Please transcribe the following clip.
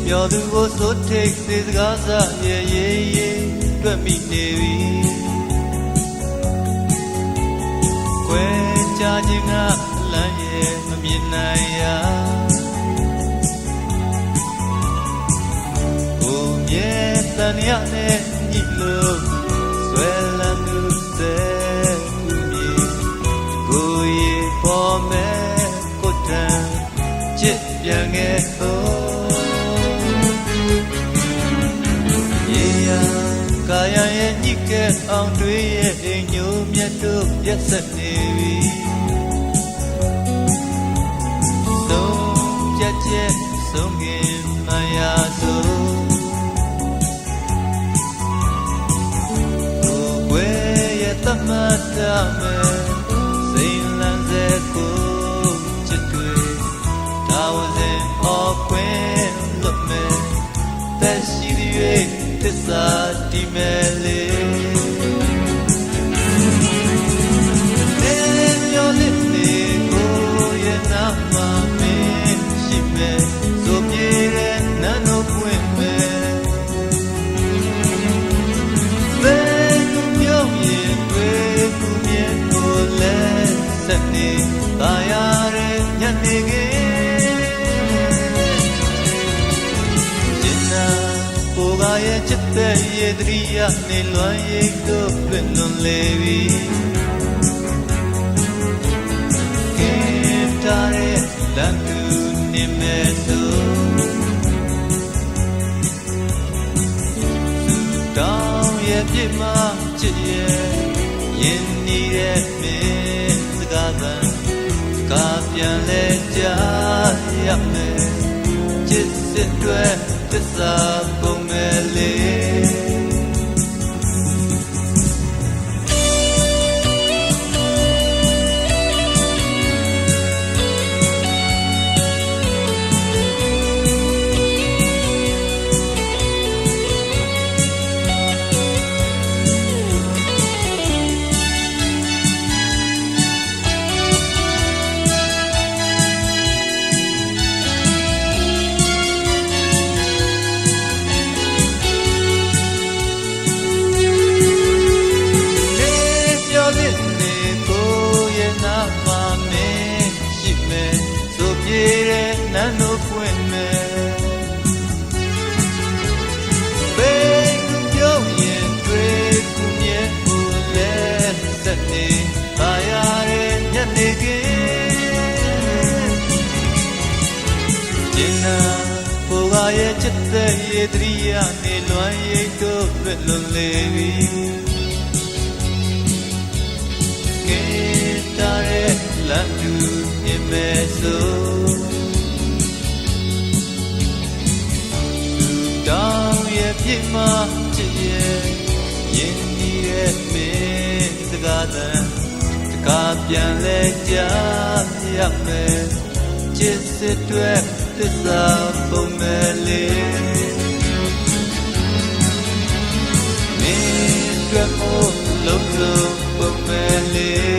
မျောသူကိုစိုးထိတ်စေစကားစားရေးတွေ့မိနေပြီခွဲခြားခြင်းကလမ်းရဲ့မမြင်နိုင်ရာကိုမြဲတန်ရနဲ့ညှိလို့ဆွဲလန်းသူတဲ့ကူမြေကိုရေပေါ်မဲ့ကိုတန်ချစ်ပြန်ခဲ့ကာယရဲ့ညစ်ကဲအောင်တွေးရဲ့အိမ်ညိုမြတ်တို့ရက်ဆက်နေပြီဆုံးချက်ဆုံးခင်မရဆိုကိုယ်ွယ်ရဲ့တမတ်တာမဲ့စိန်လန်းစေကိုချစ်တွေဒါဝစင်အော်ခွင်လွတ်မဲ့သက်ရှိသည်သစ္စာဒီမဲ့လေမျောလစ်နေကိုရဲ့နာမမင်းရှိမဲ့ဆိုပြေတဲ့နန်းတို့ပွင့်မဲ့ဘယ်သူပြောရင်တွေ့သူမြင်ကိုလဲဆက်နေတာရတဲ့ညနေခင်းကိုကရဲ့ချစ်တဲ့ရေတရိယာနေလွမ်းရိတ်တို့လွင်လွန်လေပြီကင်းထားတဲ့လမ်းသူနေမဲ့ဆိုသူတောင်းရဲ့ပြစ်မှာချစ်ရဲ့ရင်းနေတဲ့မင်းစကားသံကားပြန်လဲကြားရမယ်ချစ်စစ်တွေသစ္စာပုံမဲ့လေးနန်းတို့ပွင့်မဲ့ဘယ်သူပြောရင်တွေ့ကူမြဲကိုလဲသက်နေပါရတဲ့ညနေခင်းကျင်နာကိုကရဲ့ချစ်တဲ့ရေတရိယာနေလွမ်းရိတ်တို့လွတ်လွန်လေပြီကဲတားတဲ့လမ်းသူမြင်မဲ့ဆိုပြစ်မှာချစ်ရဲ့ရင်းနှီးရဲ့မင်းစကားသံတကားပြန်လဲကြားရမယ်ချစ်စစ်တွေသစ္စာပုံမဲ့လေးမင်းတွေမို့လုံးလုံးပုံမဲ့လေး